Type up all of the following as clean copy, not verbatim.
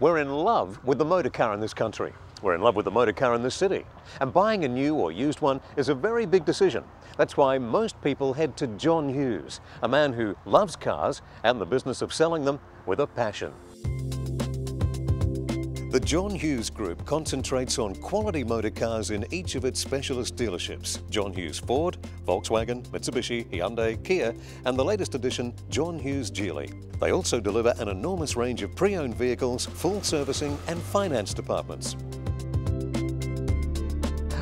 We're in love with the motor car in this country. We're in love with the motor car in this city. And buying a new or used one is a very big decision. That's why most people head to John Hughes, a man who loves cars and the business of selling them with a passion. The John Hughes Group concentrates on quality motor cars in each of its specialist dealerships: John Hughes Ford, Volkswagen, Mitsubishi, Hyundai, Kia, and the latest addition, John Hughes Geely. They also deliver an enormous range of pre-owned vehicles, full servicing and finance departments.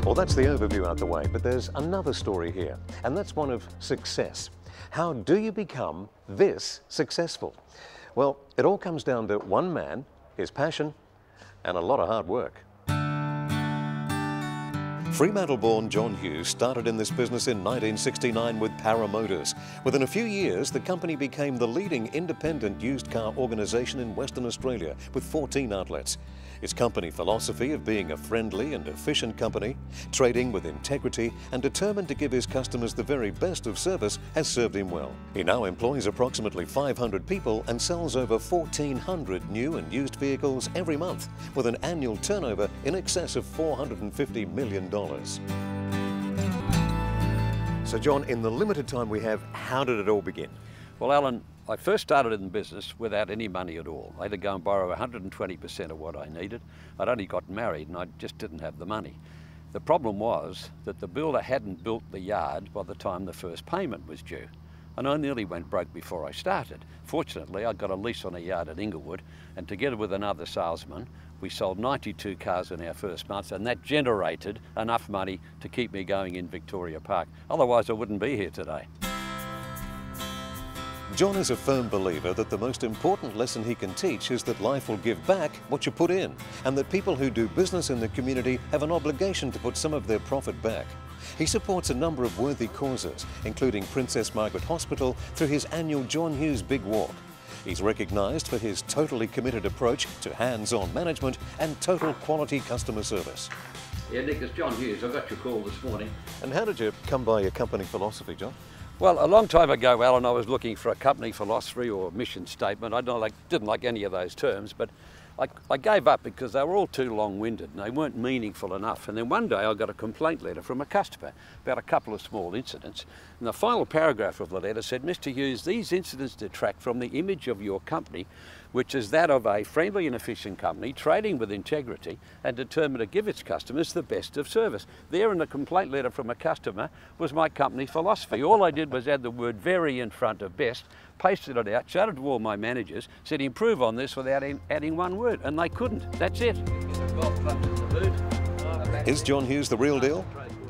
Well, that's the overview out the way, but there's another story here, and that's one of success. How do you become this successful? Well, it all comes down to one man, his passion, and a lot of hard work. Fremantle-born John Hughes started in this business in 1969 with Para Motors. Within a few years, the company became the leading independent used car organisation in Western Australia with 14 outlets. His company philosophy of being a friendly and efficient company, trading with integrity and determined to give his customers the very best of service has served him well. He now employs approximately 500 people and sells over 1,400 new and used vehicles every month, with an annual turnover in excess of $450 million. So John, in the limited time we have, how did it all begin? Well, Alan, I first started in business without any money at all. I had to go and borrow 120% of what I needed. I'd only got married and I just didn't have the money. The problem was that the builder hadn't built the yard by the time the first payment was due. And I nearly went broke before I started. Fortunately, I got a lease on a yard at Inglewood, and together with another salesman, we sold 92 cars in our first month, and that generated enough money to keep me going in Victoria Park. Otherwise, I wouldn't be here today. John is a firm believer that the most important lesson he can teach is that life will give back what you put in, and that people who do business in the community have an obligation to put some of their profit back. He supports a number of worthy causes, including Princess Margaret Hospital, through his annual John Hughes Big Walk. He's recognised for his totally committed approach to hands-on management and total quality customer service. Yeah, Nick, it's John Hughes. I got your call this morning. And how did you come by your company philosophy, John? Well, a long time ago, Alan, I was looking for a company philosophy or mission statement. I didn't like any of those terms, but I gave up because they were all too long-winded and they weren't meaningful enough. And then one day I got a complaint letter from a customer about a couple of small incidents. And the final paragraph of the letter said, "Mr. Hughes, these incidents detract from the image of your company, which is that of a friendly and efficient company trading with integrity and determined to give its customers the best of service." There in the complaint letter from a customer was my company philosophy. All I did was add the word very in front of best, pasted it out, showed it to all my managers, said improve on this without adding one word, and they couldn't. That's it. Is John Hughes the real deal?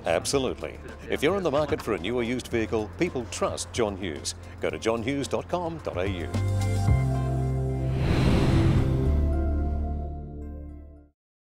Absolutely. If you're in the market for a new or used vehicle, people trust John Hughes. Go to johnhughes.com.au.